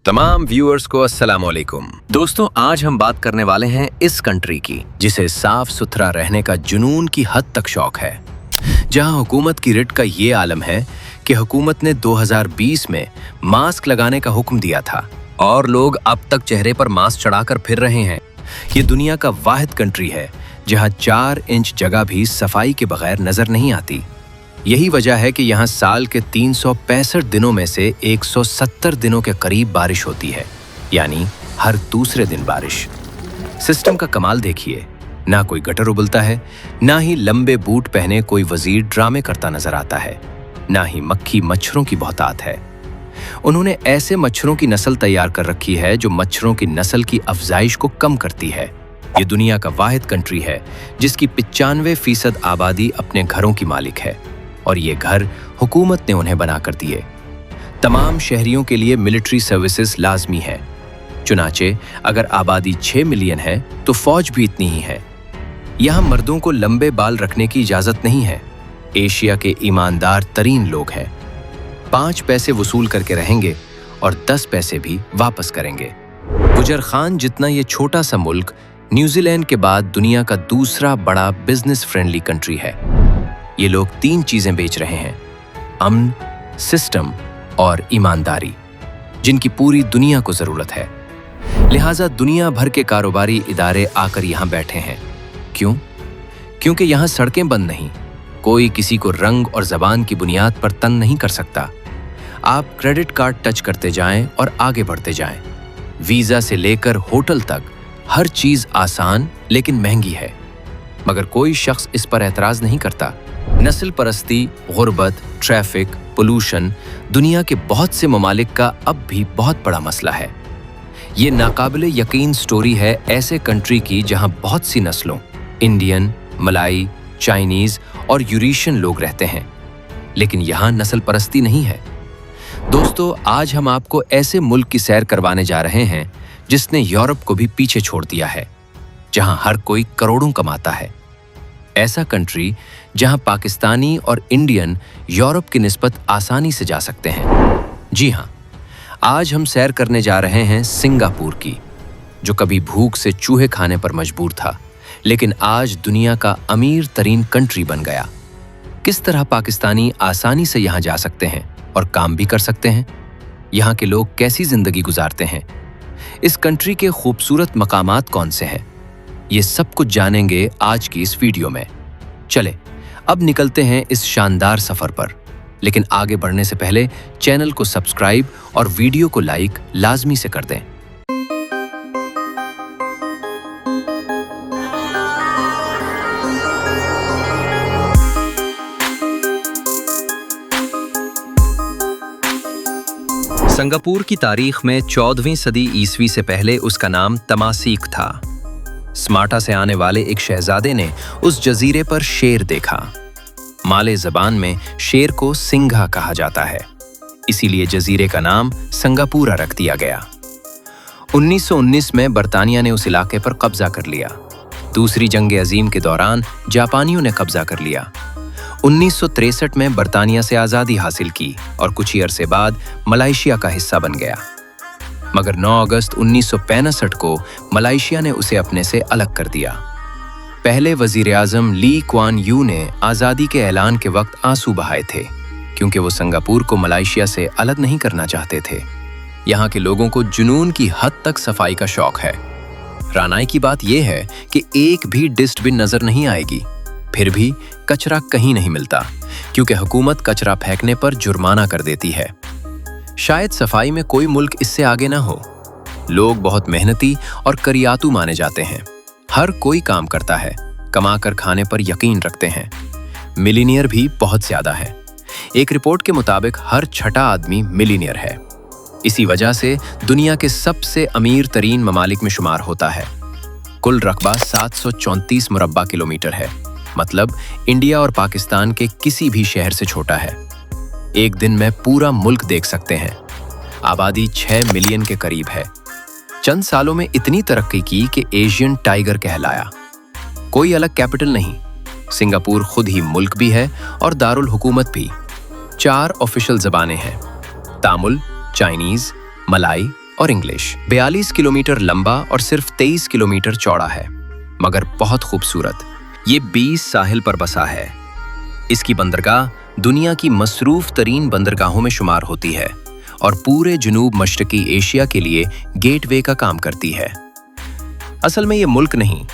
तमाम व्यूअर्स को अस्सलाम वालेकुम। दोस्तों, आज हम बात करने वाले हैं इस कंट्री की जिसे साफ सुथरा रहने का जुनून की हद तक शौक है, जहां हुकूमत की रिट का ये आलम है कि हुकूमत ने 2020 में मास्क लगाने का हुक्म दिया था और लोग अब तक चेहरे पर मास्क चढ़ाकर फिर रहे हैं। ये दुनिया का वाहिद कंट्री है जहां 4 इंच जगह भी सफाई के बगैर नजर नहीं आती। यही वजह है कि यहाँ साल के 365 दिनों में से 170 दिनों के करीब बारिश होती है, यानी हर दूसरे दिन बारिश। सिस्टम का कमाल देखिए, ना कोई गटर उबलता है, ना ही लंबे बूट पहने कोई वजीर ड्रामे करता नजर आता है, ना ही मक्खी मच्छरों की बहुतात है। उन्होंने ऐसे मच्छरों की नस्ल तैयार कर रखी है जो मच्छरों की नस्ल की अफजाइश को कम करती है। ये दुनिया का वाहिद कंट्री है जिसकी 95% आबादी अपने घरों की मालिक है और ये घर हुकूमत ने उन्हें बना कर दिए। तमाम शहरियों के लिए मिलिट्री सर्विसेज लाजमी है। चुनाचे अगर आबादी 6 मिलियन है तो फौज भी इतनी ही है। यहाँ मर्दों को लंबे बाल रखने की इजाजत नहीं है। एशिया के ईमानदार तरीन लोग हैं। 5 पैसे वसूल करके रहेंगे और 10 पैसे भी वापस करेंगे। गुजर खान जितना ये छोटा सा मुल्क न्यूजीलैंड के बाद दुनिया का दूसरा बड़ा बिजनेस फ्रेंडली कंट्री है। ये लोग 3 चीजें बेच रहे हैं: अमन, सिस्टम और ईमानदारी, जिनकी पूरी दुनिया को जरूरत है। लिहाजा दुनिया भर के कारोबारी इदारे आकर यहाँ बैठे हैं। क्यों? क्योंकि यहाँ सड़कें बंद नहीं, कोई किसी को रंग और जबान की बुनियाद पर तंग नहीं कर सकता। आप क्रेडिट कार्ड टच करते जाएं और आगे बढ़ते जाएं। वीजा से लेकर होटल तक हर चीज आसान लेकिन महंगी है, मगर कोई शख्स इस पर एतराज नहीं करता। नस्ल परस्ती, गुर्बत, ट्रैफिक, पोल्यूशन दुनिया के बहुत से ममालिक का अब भी बहुत बड़ा मसला है। ये नाकाबिले यकीन स्टोरी है ऐसे कंट्री की जहां बहुत सी नस्लों इंडियन, मलाई, चाइनीज और यूरेशियन लोग रहते हैं, लेकिन यहाँ नस्ल परस्ती नहीं है। दोस्तों, आज हम आपको ऐसे मुल्क की सैर करवाने जा रहे हैं जिसने यूरोप को भी पीछे छोड़ दिया है, जहां हर कोई करोड़ों कमाता है। ऐसा कंट्री जहां पाकिस्तानी और इंडियन यूरोप की निस्बत आसानी से जा सकते हैं। जी हां, आज हम सैर करने जा रहे हैं सिंगापुर की, जो कभी भूख से चूहे खाने पर मजबूर था, लेकिन आज दुनिया का अमीर तरीन कंट्री बन गया। किस तरह पाकिस्तानी आसानी से यहां जा सकते हैं और काम भी कर सकते हैं? यहां के लोग कैसी जिंदगी गुजारते हैं? इस कंट्री के खूबसूरत मकामात कौन से हैं? ये सब कुछ जानेंगे आज की इस वीडियो में। चले अब निकलते हैं इस शानदार सफर पर, लेकिन आगे बढ़ने से पहले चैनल को सब्सक्राइब और वीडियो को लाइक लाजमी से कर दें। सिंगापुर की तारीख में 14वीं सदी ईस्वी से पहले उसका नाम तमासीक था। स्मार्टा से आने वाले एक शहजादे ने उस जजीरे पर शेर देखा। माले ज़बान में शेर को सिंघा कहा जाता है, इसीलिए जजीरे का नाम सिंगापुरा रख दिया गया। 1919 में बरतानिया ने उस इलाके पर कब्जा कर लिया। दूसरी जंग अजीम के दौरान जापानियों ने कब्जा कर लिया। 1963 में बरतानिया से आज़ादी हासिल की और कुछ ही अरसे बाद मलेशिया का हिस्सा बन गया, मगर 9 अगस्त 1965 को मलेशिया ने उसे अपने से अलग कर दिया। पहले वजीर आज़म ली क्वान यू ने आज़ादी के ऐलान के वक्त आंसू बहाए थे, क्योंकि वो सिंगापुर को मलेशिया से अलग नहीं करना चाहते थे। यहाँ के लोगों को जुनून की हद तक सफाई का शौक है। रानाई की बात यह है कि एक भी डस्टबिन नजर नहीं आएगी, फिर भी कचरा कहीं नहीं मिलता, क्योंकि हुकूमत कचरा फेंकने पर जुर्माना कर देती है। शायद सफाई में कोई मुल्क इससे आगे ना हो। लोग बहुत मेहनती और करियातू माने जाते हैं। हर कोई काम करता है, कमाकर खाने पर यकीन रखते हैं। मिलीनियर भी बहुत ज्यादा है। एक रिपोर्ट के मुताबिक हर 6ठा आदमी मिलीनियर है। इसी वजह से दुनिया के सबसे अमीर तरीन ममालिक में शुमार होता है। कुल रकबा 734 मुरब्बा किलोमीटर है, मतलब इंडिया और पाकिस्तान के किसी भी शहर से छोटा है। एक दिन में पूरा मुल्क देख सकते हैं। आबादी 6 मिलियन के करीब है। चंद सालों में इतनी तरक्की की कि एशियन टाइगर कहलाया। कोई अलग कैपिटल नहीं, सिंगापुर खुद ही मुल्क भी है और दारुल हुकूमत भी। 4 ऑफिशियल ज़बानें हैं: तामिल, चाइनीज, मलाई, और इंग्लिश। 42 किलोमीटर लंबा और सिर्फ 23 किलोमीटर चौड़ा है, मगर बहुत खूबसूरत। ये 20 साहिल पर बसा है। इसकी बंदरगाह दुनिया की मसरूफ तरीन बंदरगाहों में शुमार होती है और पूरे जुनूब मशरकी एशिया के लिए गेटवे का काम करती है। असल में ये मुल्क नहीं,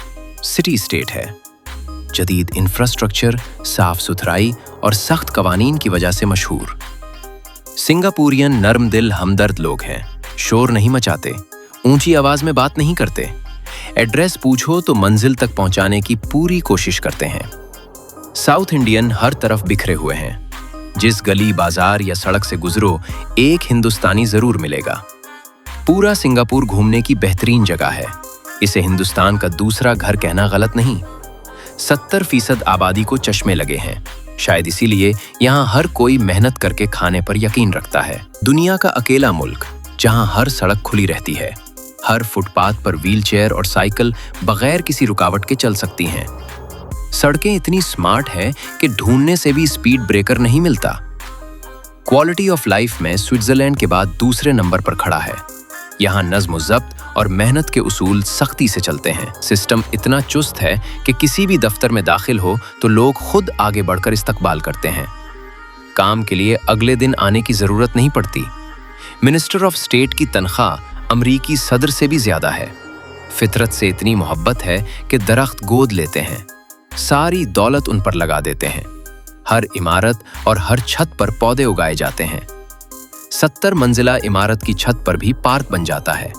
सिटी स्टेट है। जदीद इंफ्रास्ट्रक्चर, साफ सुथराई और सख्त कवानीन की वजह से मशहूर। सिंगापुरियन नर्म दिल हमदर्द लोग हैं, शोर नहीं मचाते, ऊंची आवाज में बात नहीं करते। एड्रेस पूछो तो मंजिल तक पहुंचाने की पूरी कोशिश करते हैं। साउथ इंडियन हर तरफ बिखरे हुए हैं। जिस गली, बाजार या सड़क से गुजरो, एक हिंदुस्तानी जरूर मिलेगा। पूरा सिंगापुर घूमने की बेहतरीन जगह है। इसे हिंदुस्तान का दूसरा घर कहना गलत नहीं। 70% आबादी को चश्मे लगे हैं। शायद इसीलिए यहाँ हर कोई मेहनत करके खाने पर यकीन रखता है। दुनिया का अकेला मुल्क जहाँ हर सड़क खुली रहती है। हर फुटपाथ पर व्हीलचेयर और साइकिल बगैर किसी रुकावट के चल सकती हैं। सड़कें इतनी स्मार्ट हैं कि ढूंढने से भी स्पीड ब्रेकर नहीं मिलता। क्वालिटी ऑफ लाइफ में स्विट्जरलैंड के बाद दूसरे नंबर पर खड़ा है। यहाँ नज्म ज़ब्त और मेहनत के उसूल सख्ती से चलते हैं। सिस्टम इतना चुस्त है कि किसी भी दफ्तर में दाखिल हो तो लोग खुद आगे बढ़कर इस्तकबाल करते हैं। काम के लिए अगले दिन आने की जरूरत नहीं पड़ती। मिनिस्टर ऑफ स्टेट की तनख्वाह अमरीकी सदर से भी ज्यादा है। फितरत से इतनी मोहब्बत है कि दरख्त गोद लेते हैं, सारी दौलत उन पर लगा देते हैं। हर इमारत और हर छत पर पौधे उगाए जाते हैं। 70 मंजिला इमारत की छत पर भी पार्क बन जाता है।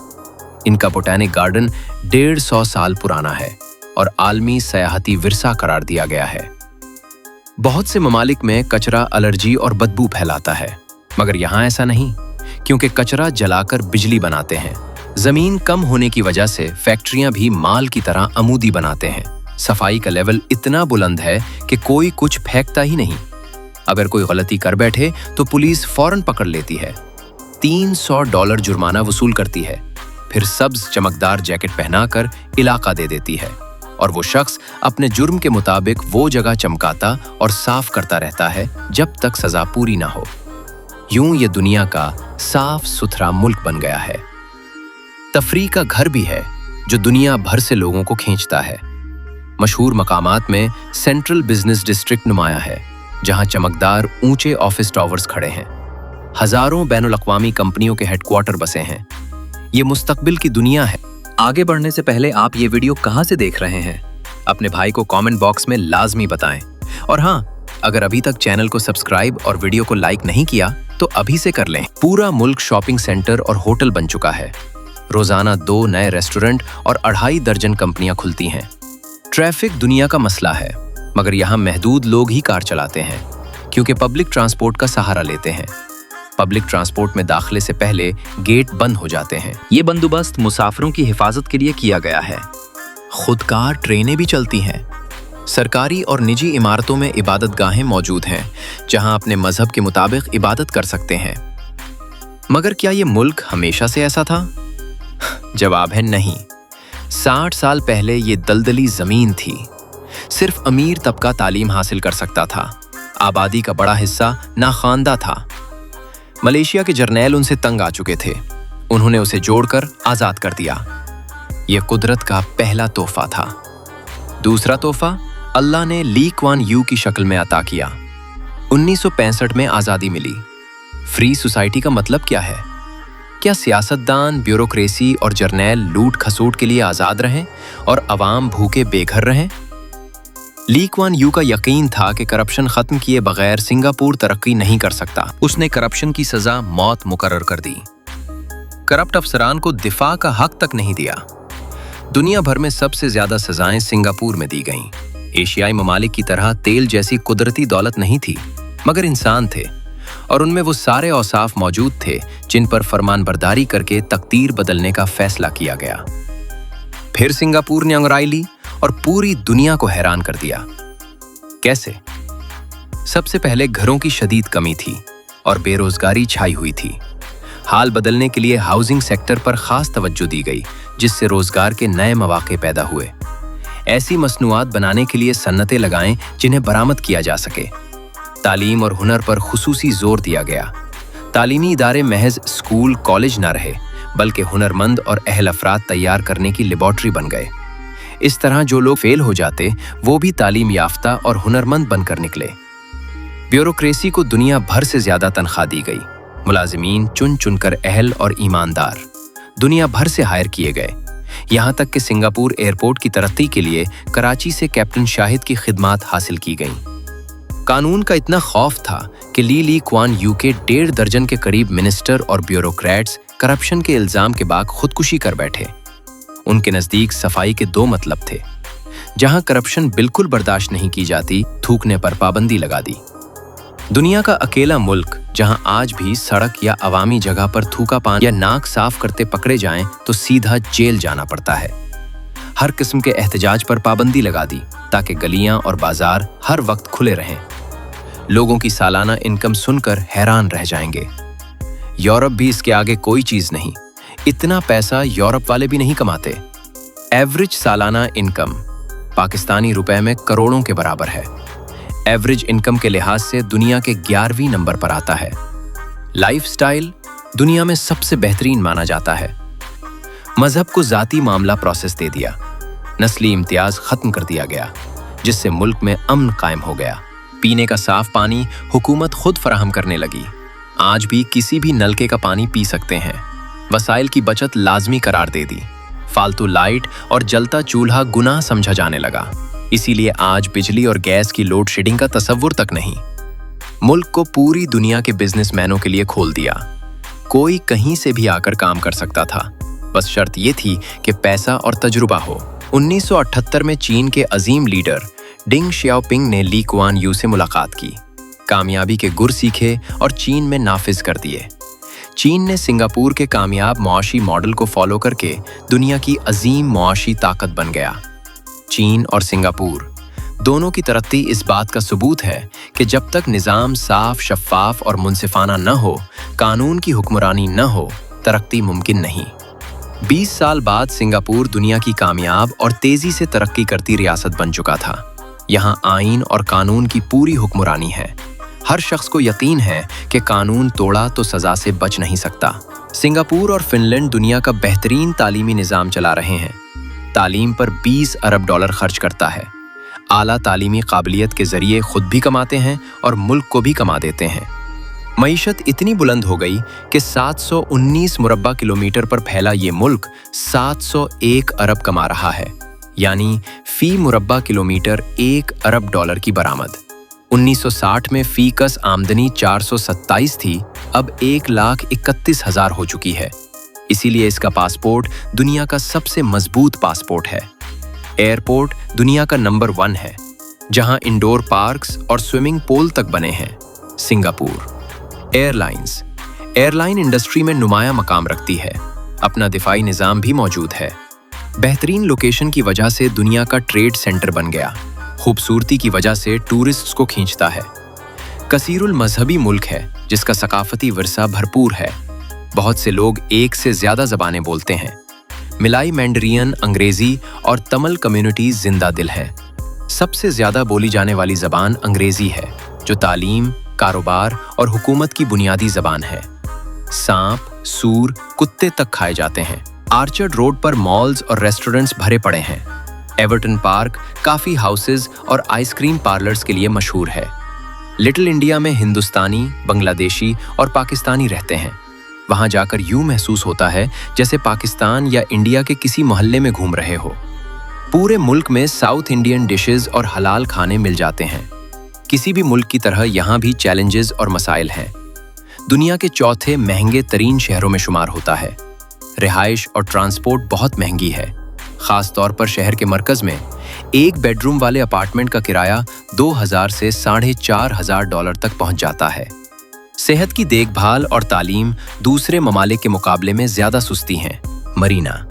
इनका बोटैनिक गार्डन 150 साल पुराना है और आलमी सयाहती विरसा करार दिया गया है। बहुत से ममालिक में कचरा एलर्जी और बदबू फैलाता है, मगर यहाँ ऐसा नहीं, क्योंकि कचरा जलाकर बिजली बनाते हैं। जमीन कम होने की वजह से फैक्ट्रियां भी माल की तरह आमूदी बनाते हैं। सफाई का लेवल इतना बुलंद है कि कोई कुछ फेंकता ही नहीं। अगर कोई गलती कर बैठे तो पुलिस फौरन पकड़ लेती है। $300 जुर्माना वसूल करती है, फिर सब्ज चमकदार जैकेट पहनाकर इलाका दे देती है और वो शख्स अपने जुर्म के मुताबिक वो जगह चमकाता और साफ करता रहता है जब तक सजा पूरी ना हो। यूं ये दुनिया का साफ सुथरा मुल्क बन गया है। तफरीह का घर भी है जो दुनिया भर से लोगों को खींचता है। मशहूर मकामात में सेंट्रल बिजनेस डिस्ट्रिक्ट नुमाया है, जहां चमकदार ऊंचे ऑफिस टावर्स खड़े हैं। हजारों बैनुल-अक़वामी कंपनियों के हेडक्वार्टर बसे हैं। ये मुस्तकबिल की दुनिया है। आगे बढ़ने से पहले आप ये वीडियो कहाँ से देख रहे हैं? अपने भाई को कमेंट बॉक्स में लाजमी बताएं। और हाँ, अगर अभी तक चैनल को सब्सक्राइब और वीडियो को लाइक नहीं किया तो अभी से कर लें। पूरा मुल्क शॉपिंग सेंटर और होटल बन चुका है। रोजाना 2 नए रेस्टोरेंट और 2.5 दर्जन कंपनियां खुलती हैं। ट्रैफिक दुनिया का मसला है, मगर यहाँ महदूद लोग ही कार चलाते हैं क्योंकि पब्लिक ट्रांसपोर्ट का सहारा लेते हैं। पब्लिक ट्रांसपोर्ट में दाखिले से पहले गेट बंद हो जाते हैं। ये बंदोबस्त मुसाफिरों की हिफाजत के लिए किया गया है। खुदकार ट्रेनें भी चलती हैं। सरकारी और निजी इमारतों में इबादतगाहें मौजूद हैं जहां अपने मजहब के मुताबिक इबादत कर सकते हैं। मगर क्या ये मुल्क हमेशा से ऐसा था? जवाब है नहीं। 60 साल पहले ये दलदली जमीन थी। सिर्फ अमीर तबका तालीम हासिल कर सकता था। आबादी का बड़ा हिस्सा नाखानदा था। मलेशिया के जर्नैल उनसे तंग आ चुके थे। उन्होंने उसे जोड़कर आजाद कर दिया। यह कुदरत का पहला तोहफा था। दूसरा तोहफा अल्लाह ने ली क्वान यू की शक्ल में अता किया। 1965 में आज़ादी मिली। फ्री सोसाइटी का मतलब क्या है? क्या सियासतदान, ब्यूरोक्रेसी और जर्नैल लूट खसूट के लिए आज़ाद रहें और अवाम भूखे बेघर रहें? ली क्वान यू का यकीन था कि करप्शन खत्म किए बगैर सिंगापुर तरक्की नहीं कर सकता। उसने करप्शन की सजा मौत मुकर्रर कर दी। करप्ट अफसरान को दिफा का हक तक नहीं दिया। दुनिया भर में सबसे ज्यादा सजाएं सिंगापुर में दी गईं। एशियाई ममालिक की तरह तेल जैसी कुदरती दौलत नहीं थी, मगर इंसान थे और उनमें वो सारे औसाफ मौजूद थे जिन पर फरमानबरदारी करके तकदीर बदलने का फैसला किया गया। फिर सिंगापुर ने अंगड़ाई ली और पूरी दुनिया को हैरान कर दिया। कैसे? सबसे पहले घरों की शदीद कमी थी और बेरोजगारी छाई हुई थी। हाल बदलने के लिए हाउसिंग सेक्टर पर खास तवज्जो दी गई, जिससे रोजगार के नए मौके पैदा हुए। ऐसी मसनूआत बनाने के लिए सन्नतें लगाएं जिन्हें बरामद किया जा सके। तालीम और हुनर पर खुसूसी जोर दिया गया। तालीमी इदारे महज स्कूल, कॉलेज न रहे, बल्कि हुनरमंद और अहल अफराद तैयार करने की लेबॉर्ट्री बन गए। इस तरह जो लोग फेल हो जाते वो भी तालीम याफ्ता और हुनरमंद बनकर निकले। ब्यूरोक्रेसी को दुनिया भर से ज्यादा तनख्वाह दी गई। मुलाजिमीन चुन चुनकर अहल और ईमानदार दुनिया भर से हायर किए गए। यहाँ तक कि सिंगापुर एयरपोर्ट की तरक्की के लिए कराची से कैप्टन शाहिद की खिदमात हासिल की गईं। कानून का इतना खौफ था कि ली क्वान यू के 1.5 दर्जन के करीब मिनिस्टर और ब्यूरोक्रेट्स करप्शन के इल्जाम के बाद खुदकुशी कर बैठे। उनके नजदीक सफाई के 2 मतलब थे। जहां करप्शन बिल्कुल बर्दाश्त नहीं की जाती, थूकने पर पाबंदी लगा दी। दुनिया का अकेला मुल्क जहां आज भी सड़क या अवामी जगह पर थूका पान या नाक साफ करते पकड़े जाएं तो सीधा जेल जाना पड़ता है। हर किस्म के एहतजाज पर पाबंदी लगा दी ताकि गलियां और बाजार हर वक्त खुले रहें। लोगों की सालाना इनकम सुनकर हैरान रह जाएंगे। यूरोप भी इसके आगे कोई चीज नहीं। इतना पैसा यूरोप वाले भी नहीं कमाते। एवरेज सालाना इनकम पाकिस्तानी रुपए में करोड़ों के बराबर है। एवरेज इनकम के लिहाज से दुनिया के 11वीं नंबर पर आता है। लाइफस्टाइल दुनिया में सबसे बेहतरीन माना जाता है। मजहब को जाती मामला प्रोसेस दे दिया। नस्ली इम्तियाज खत्म कर दिया गया, जिससे मुल्क में अमन कायम हो गया। पीने का साफ पानी हुकूमत खुद फराहम करने लगी। आज भी किसी भी नलके का पानी पी सकते हैं। वसाइल की बचत लाजमी करार दे दी। फालतू लाइट और जलता चूल्हा गुनाह समझा जाने लगा। इसीलिए आज बिजली और गैस की लोड शेडिंग का तसव्वुर तक नहीं। मुल्क को पूरी दुनिया के बिजनेसमैनों के लिए खोल दिया। कोई कहीं से भी आकर काम कर सकता था, बस शर्त ये थी कि पैसा और तजुर्बा हो। 1978 में चीन के अजीम लीडर डिंग शियाओपिंग ने ली कुआन यू से मुलाकात की, कामयाबी के गुर सीखे और चीन में नाफिज कर दिए। चीन ने सिंगापुर के कामयाब मुआशी मॉडल को फॉलो करके दुनिया की अजीम मुआशी ताकत बन गया। चीन और सिंगापुर दोनों की तरक्की इस बात का सबूत है कि जब तक निज़ाम साफ, शफ़ाफ और मुनसिफाना न हो, कानून की हुक्मरानी न हो, तरक्की मुमकिन नहीं। 20 साल बाद सिंगापुर दुनिया की कामयाब और तेजी से तरक्की करती रियासत बन चुका था। यहाँ आईन और कानून की पूरी हुक्मरानी है। हर शख्स को यकीन है कि कानून तोड़ा तो सजा से बच नहीं सकता। सिंगापुर और फिनलैंड दुनिया का बेहतरीन तालीमी निज़ाम चला रहे हैं। तालीम पर 20 अरब डॉलर खर्च करता है। आला तालीमी काबिलियत के जरिए खुद भी कमाते हैं और मुल्क को भी कमा देते हैं। मईशत इतनी बुलंद हो गई कि 719 मुरब्बा किलोमीटर पर फैला ये मुल्क 701 अरब कमा रहा है, यानी फी मुरब्बा किलोमीटर 1 अरब डॉलर की बरामद। 1960 में फी कस आमदनी 427 थी, अब 1,31,000 हो चुकी है। इसीलिए इसका पासपोर्ट दुनिया का सबसे मजबूत पासपोर्ट है। एयरपोर्ट दुनिया का नंबर 1 है, जहां इंडोर पार्क्स और स्विमिंग पूल तक बने हैं। सिंगापुर एयरलाइन इंडस्ट्री में नुमाया मकाम रखती है। अपना दिफाई निज़ाम भी मौजूद है। बेहतरीन लोकेशन की वजह से दुनिया का ट्रेड सेंटर बन गया। खूबसूरती की वजह से टूरिस्ट्स को खींचता है। कसीरुल मजहबी मुल्क है, जिसका सकाफती विरसा भरपूर है। बहुत से लोग एक से ज्यादा ज़बानें बोलते हैं। मिलाई मैंडरियन, अंग्रेजी और तमिल कम्युनिटीज जिंदा दिल है। सबसे ज्यादा बोली जाने वाली ज़बान अंग्रेजी है, जो तालीम, कारोबार और हुकूमत की बुनियादी ज़बान है। सांप, सूर, कुत्ते तक खाए जाते हैं। आर्चर्ड रोड पर मॉल्स और रेस्टोरेंट्स भरे पड़े हैं। एवर्टन पार्क काफ़ी हाउसेज और आइसक्रीम पार्लर्स के लिए मशहूर है। लिटिल इंडिया में हिंदुस्तानी, बांग्लादेशी और पाकिस्तानी रहते हैं। वहाँ जाकर यूं महसूस होता है जैसे पाकिस्तान या इंडिया के किसी मोहल्ले में घूम रहे हो। पूरे मुल्क में साउथ इंडियन डिशेस और हलाल खाने मिल जाते हैं। किसी भी मुल्क की तरह यहाँ भी चैलेंजेस और मसाइल हैं। दुनिया के चौथे महंगे तरीन शहरों में शुमार होता है। रिहाइश और ट्रांसपोर्ट बहुत महंगी है। खास तौर पर शहर के मरकज में 1 बेडरूम वाले अपार्टमेंट का किराया 2,000 से $4,500 तक पहुंच जाता है। सेहत की देखभाल और तालीम दूसरे ममालिक के मुकाबले में ज्यादा सुस्ती हैं। मरीना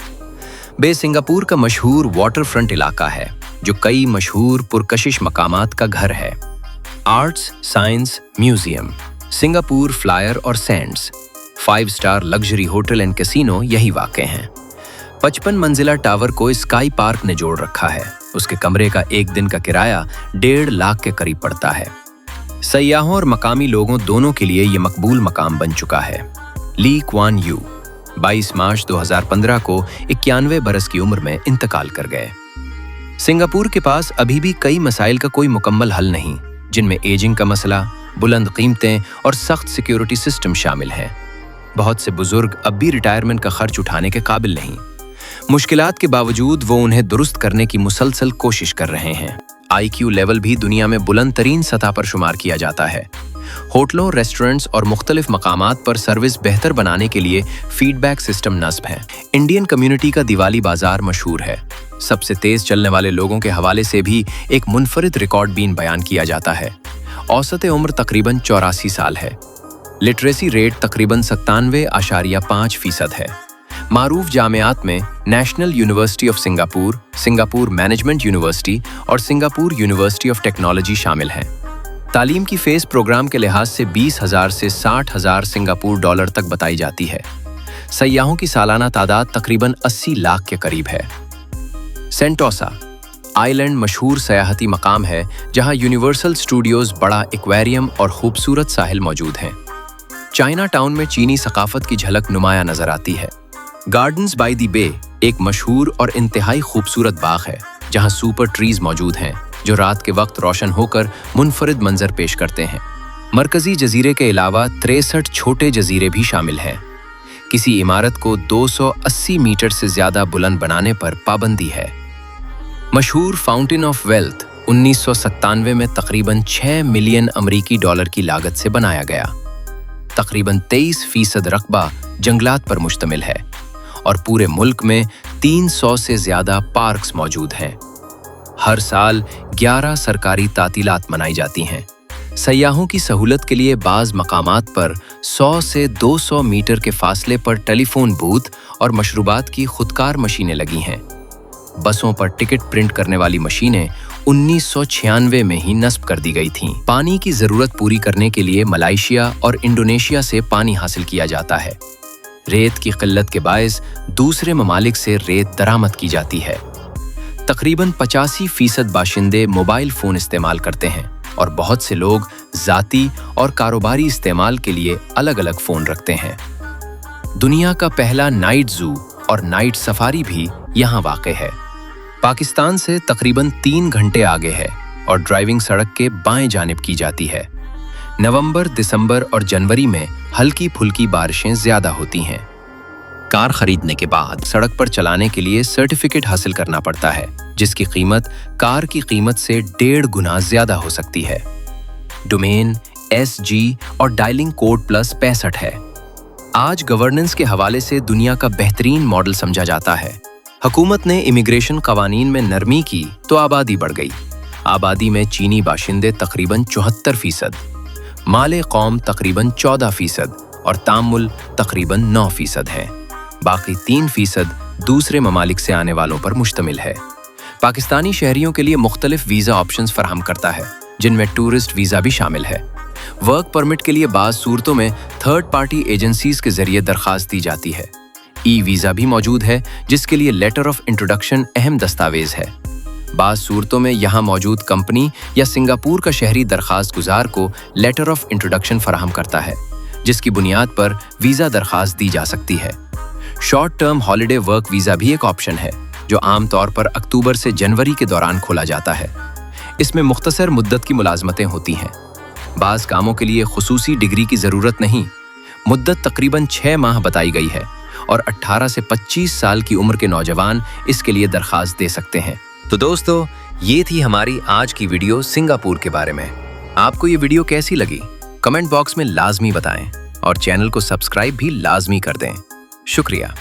बे सिंगापुर का मशहूर वाटर फ्रंट इलाका है, जो कई मशहूर पुरकशिश मकामात का घर है। Arts, science, museum, Singapore flyer और Sands, 5 star luxury hotel and casino यही वाक़ हैं। 55 मंजिला टावर को स्काई पार्क ने जोड़ रखा है। उसके कमरे का एक दिन का किराया 1.5 लाख के करीब पड़ता है। सयाहों और मकामी लोगों दोनों के लिए ये मकबूल मकाम बन चुका है। ली कुआन यू 22 मार्च 2015 को 91 बरस की उम्र में इंतकाल कर गए। सिंगापुर के पास अभी भी कई मसाइल का कोई मुकम्मल हल नहीं, जिनमें एजिंग का मसला, बुलंद कीमतें और सख्त सिक्योरिटी सिस्टम शामिल हैं। बहुत से बुजुर्ग अब भी रिटायरमेंट का खर्च उठाने के काबिल नहीं। मुश्किलात के बावजूद वो उन्हें दुरुस्त करने की मुसलसल कोशिश कर रहे हैं। IQ लेवल भी दुनिया में बुलंद तरीन सतह पर शुमार किया जाता है। होटलों, रेस्टोरेंट्स और मुख्तलिफ मकामात पर सर्विस बेहतर बनाने के लिए फीडबैक सिस्टम नस्ब है। इंडियन कम्युनिटी का दिवाली बाजार मशहूर है। सबसे तेज चलने वाले लोगों के हवाले से भी एक मुनफरिद रिकॉर्ड बीन बयान किया जाता है। औसत उम्र तकरीबन 84 साल है। लिटरेसी रेट तकरीबन 97.5% है। मारूफ जामियात में national university of Singapore, Singapore management university और सिंगापुर यूनिवर्सिटी ऑफ टेक्नोलॉजी शामिल हैं। तालीम की फीस प्रोग्राम के लिहाज से 20,000 से 60,000 सिंगापुर डॉलर तक बताई जाती है। सयाहों की सालाना तादाद तकरीबन 80 लाख के करीब है। सेंटोसा आइलैंड मशहूर सयाहती मकाम है, जहां यूनिवर्सल स्टूडियोज, बड़ा एक्वेरियम और खूबसूरत साहिल मौजूद हैं। चाइना टाउन में चीनी सकाफत की झलक नुमाया नजर आती है। गार्डन्स बाय द बे एक मशहूर और इंतहाई खूबसूरत बाग है, जहां सुपर ट्रीज मौजूद हैं जो रात के वक्त रोशन होकर मुनफरिद मंजर पेश करते हैं। मरकजी जजीरे के अलावा 63 छोटे जजीरे भी शामिल हैं। किसी इमारत को 280 मीटर से ज्यादा बुलंद बनाने पर पाबंदी है। मशहूर फाउंटेन ऑफ वेल्थ 1997 में तकरीबन 6 मिलियन अमरीकी डॉलर की लागत से बनाया गया। तकरीबन 23% रकबा जंगलात पर मुश्तमिल है और पूरे मुल्क में 300 से ज्यादा पार्क्स मौजूद हैं। हर साल 11 सरकारी तातीलात मनाई जाती हैं। सयाहों की सहूलत के लिए बाज़ मकामात पर 100 से 200 मीटर के फासले पर टेलीफोन बूथ और मशरूबात की खुदकार मशीनें लगी हैं। बसों पर टिकट प्रिंट करने वाली मशीनें 1996 में ही नस्ब कर दी गई थीं। पानी की जरूरत पूरी करने के लिए मलेशिया और इंडोनेशिया से पानी हासिल किया जाता है। रेत की किल्लत के बायस दूसरे ममालिक से रेत दरामद की जाती है। तकरीबन 85% बाशिंदे मोबाइल फोन इस्तेमाल करते हैं और बहुत से लोग ज़ाती और कारोबारी इस्तेमाल के लिए अलग अलग फोन रखते हैं। दुनिया का पहला नाइट जू और नाइट सफारी भी यहाँ वाक़ है। पाकिस्तान से तकरीबन 3 घंटे आगे है और ड्राइविंग सड़क के बाएं जानिब की जाती है। नवंबर, दिसंबर और जनवरी में हल्की फुल्की बारिशें ज्यादा होती हैं। कार खरीदने के बाद सड़क पर चलाने के लिए सर्टिफिकेट हासिल करना पड़ता है, जिसकी कीमत कार की कीमत से 1.5 गुना ज्यादा हो सकती है। डोमेन, SG और डायलिंग कोड प्लस 65 है। आज गवर्नेंस के हवाले से दुनिया का बेहतरीन मॉडल समझा जाता है। हुकूमत ने इमिग्रेशन कवानीन में नरमी की तो आबादी बढ़ गई। आबादी में चीनी बाशिंदे तकरीबन 74%, माले कौम तकरीबन 14% और तामुल तकरीबन 9% हैं। बाकी 3% दूसरे ममालिक से आने वालों पर मुश्तमिल है। पाकिस्तानी शहरियों के लिए मुख्तलिफ वीज़ा ऑप्शंस फराहम करता है, जिनमें टूरिस्ट वीज़ा भी शामिल है। वर्क परमिट के लिए बाज़ सूरतों में थर्ड पार्टी एजेंसीज के जरिए दरख्वास्त दी जाती है। वीज़ा भी मौजूद है, जिसके लिए लेटर ऑफ इंट्रोडक्शन अहम दस्तावेज है। बाज़ सूरतों में यहाँ मौजूद कंपनी या सिंगापुर का शहरी दरख्वास्त गुजार को लेटर ऑफ इंट्रोडक्शन फराहम करता है, जिसकी बुनियाद पर वीज़ा दरख्वास्त दी जा सकती है। Short term holiday work visa भी एक ऑप्शन है, जो आम तौर पर अक्टूबर से जनवरी के दौरान खोला जाता है। इसमें मुख्तसर मुद्दत की मुलाजमतें होती हैं। बाज़ कामों के लिए खुसूसी डिग्री की ज़रूरत नहीं। मुद्दत तकरीबन 6 माह बताई गई है और 18 से 25 साल की उम्र के नौजवान इसके लिए दरख्वास्त दे सकते हैं। तो दोस्तों, ये थी हमारी आज की वीडियो सिंगापुर के बारे में। आपको ये वीडियो कैसी लगी? कमेंट बॉक्स में लाजमी बताएं और चैनल को सब्सक्राइब भी लाजमी कर दें। शुक्रिया।